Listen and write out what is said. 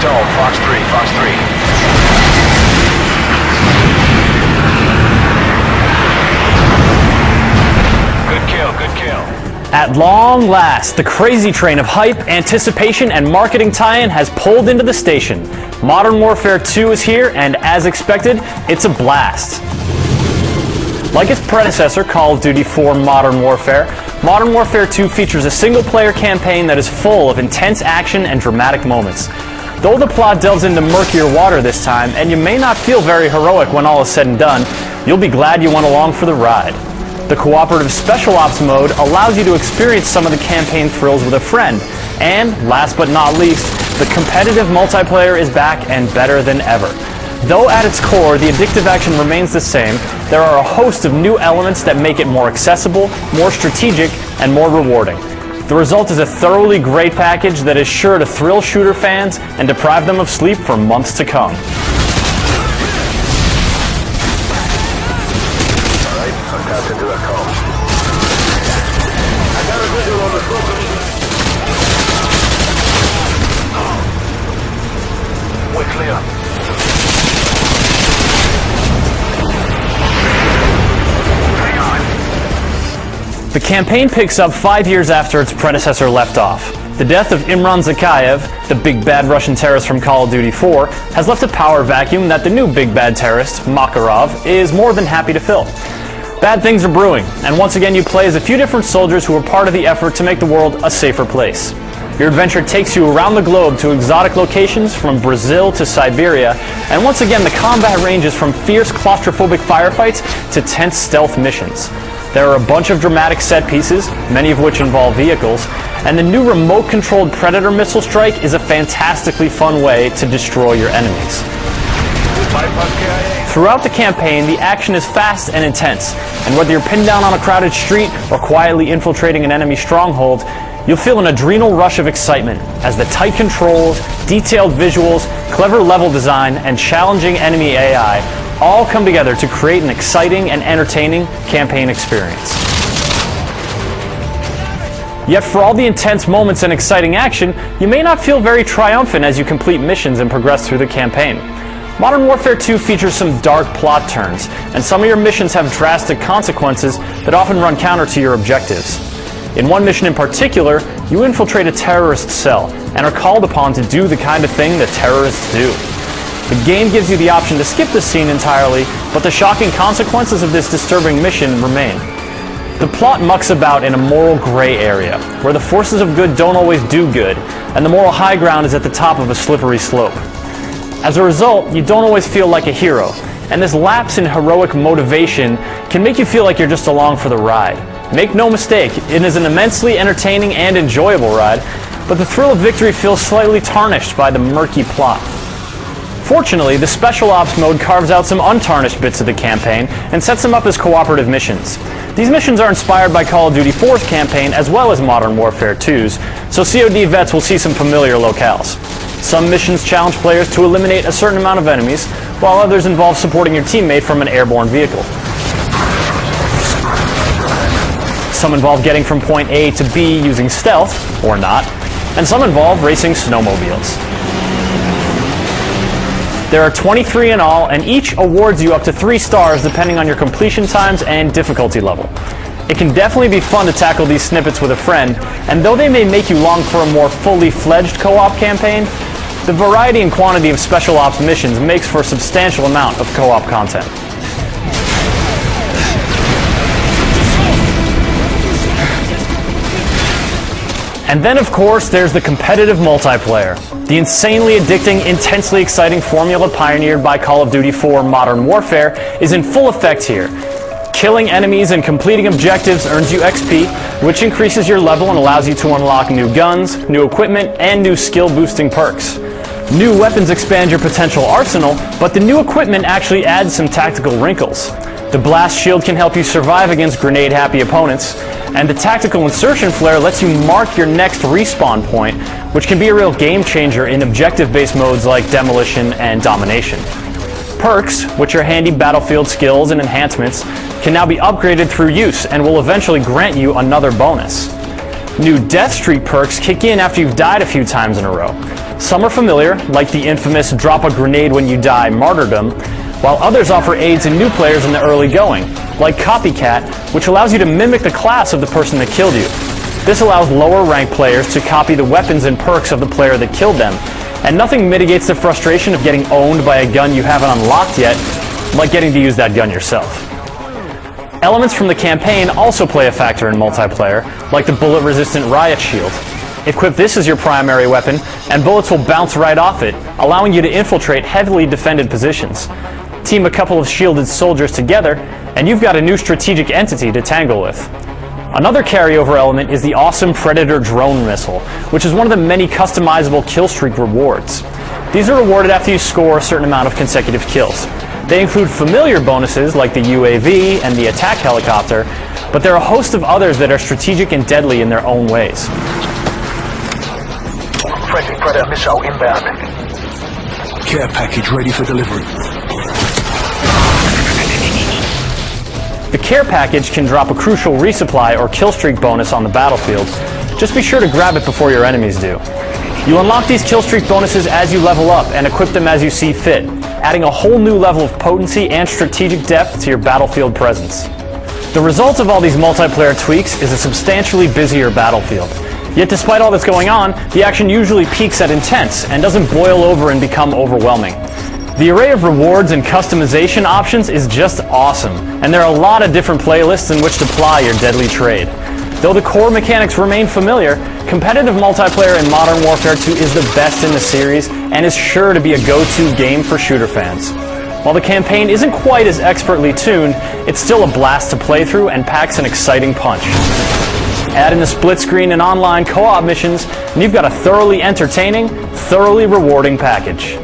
stalled. Fox 3, Fox 3. Good kill, good kill. At long last, the crazy train of hype, anticipation, and marketing tie-in has pulled into the station. Modern Warfare 2 is here, and as expected, it's a blast. Like its predecessor, Call of Duty 4 Modern Warfare 2 features a single-player campaign that is full of intense action and dramatic moments. Though the plot delves into murkier water this time, and you may not feel very heroic when all is said and done, you'll be glad you went along for the ride. The cooperative Special Ops mode allows you to experience some of the campaign thrills with a friend. And, last but not least, the competitive multiplayer is back and better than ever. Though at its core, the addictive action remains the same, there are a host of new elements that make it more accessible, more strategic, and more rewarding. The result is a thoroughly great package that is sure to thrill shooter fans and deprive them of sleep for months to come. Alright, I'm tapped into that call. I got a visual on the smoke. We're clear. The campaign picks up 5 years after its predecessor left off. The death of Imran Zakhaev, the big bad Russian terrorist from Call of Duty 4, has left a power vacuum that the new big bad terrorist, Makarov, is more than happy to fill. Bad things are brewing, and once again you play as a few different soldiers who are part of the effort to make the world a safer place. Your adventure takes you around the globe to exotic locations from Brazil to Siberia, and once again the combat ranges from fierce claustrophobic firefights to tense stealth missions. There are a bunch of dramatic set pieces, many of which involve vehicles, and the new remote-controlled Predator missile strike is a fantastically fun way to destroy your enemies. Throughout the campaign, the action is fast and intense, and whether you're pinned down on a crowded street or quietly infiltrating an enemy stronghold, you'll feel an adrenal rush of excitement as the tight controls, detailed visuals, clever level design, and challenging enemy AI all come together to create an exciting and entertaining campaign experience. Yet for all the intense moments and exciting action, you may not feel very triumphant as you complete missions and progress through the campaign. Modern Warfare 2 features some dark plot turns, and some of your missions have drastic consequences that often run counter to your objectives. In one mission in particular, you infiltrate a terrorist cell and are called upon to do the kind of thing that terrorists do. The game gives you the option to skip the scene entirely, but the shocking consequences of this disturbing mission remain. The plot mucks about in a moral gray area, where the forces of good don't always do good, and the moral high ground is at the top of a slippery slope. As a result, you don't always feel like a hero, and this lapse in heroic motivation can make you feel like you're just along for the ride. Make no mistake, it is an immensely entertaining and enjoyable ride, but the thrill of victory feels slightly tarnished by the murky plot. Fortunately, the Special Ops mode carves out some untarnished bits of the campaign and sets them up as cooperative missions. These missions are inspired by Call of Duty 4's campaign as well as Modern Warfare 2's, so COD vets will see some familiar locales. Some missions challenge players to eliminate a certain amount of enemies, while others involve supporting your teammate from an airborne vehicle. Some involve getting from point A to B using stealth, or not, and some involve racing snowmobiles. There are 23 in all, and each awards you up to 3 stars depending on your completion times and difficulty level. It can definitely be fun to tackle these snippets with a friend, and though they may make you long for a more fully fledged co-op campaign, the variety and quantity of Special Ops missions makes for a substantial amount of co-op content. And then, of course, there's the competitive multiplayer. The insanely addicting, intensely exciting formula pioneered by Call of Duty 4 Modern Warfare is in full effect here. Killing enemies and completing objectives earns you XP, which increases your level and allows you to unlock new guns, new equipment, and new skill-boosting perks. New weapons expand your potential arsenal, but the new equipment actually adds some tactical wrinkles. The blast shield can help you survive against grenade-happy opponents, and the tactical insertion flare lets you mark your next respawn point, which can be a real game changer in objective-based modes like demolition and domination. Perks, which are handy battlefield skills and enhancements, can now be upgraded through use and will eventually grant you another bonus. New death streak perks kick in after you've died a few times in a row. Some are familiar, like the infamous drop a grenade when you die martyrdom, while others offer aids in new players in the early going, like Copycat, which allows you to mimic the class of the person that killed you. This allows lower ranked players to copy the weapons and perks of the player that killed them, and nothing mitigates the frustration of getting owned by a gun you haven't unlocked yet, like getting to use that gun yourself. Elements from the campaign also play a factor in multiplayer, like the bullet-resistant riot shield. Equip this as your primary weapon, and bullets will bounce right off it, allowing you to infiltrate heavily defended positions. Team a couple of shielded soldiers together, and you've got a new strategic entity to tangle with. Another carryover element is the awesome Predator drone missile, which is one of the many customizable killstreak rewards. These are rewarded after you score a certain amount of consecutive kills. They include familiar bonuses like the UAV and the attack helicopter, but there are a host of others that are strategic and deadly in their own ways. Friendly Predator missile inbound. Care package ready for delivery. The care package can drop a crucial resupply or killstreak bonus on the battlefield. Just be sure to grab it before your enemies do. You unlock these killstreak bonuses as you level up and equip them as you see fit, adding a whole new level of potency and strategic depth to your battlefield presence. The result of all these multiplayer tweaks is a substantially busier battlefield. Yet despite all that's going on, the action usually peaks at intense and doesn't boil over and become overwhelming. The array of rewards and customization options is just awesome, and there are a lot of different playlists in which to ply your deadly trade. Though the core mechanics remain familiar, competitive multiplayer in Modern Warfare 2 is the best in the series and is sure to be a go-to game for shooter fans. While the campaign isn't quite as expertly tuned, it's still a blast to play through and packs an exciting punch. Add in the split screen and online co-op missions, and you've got a thoroughly entertaining, thoroughly rewarding package.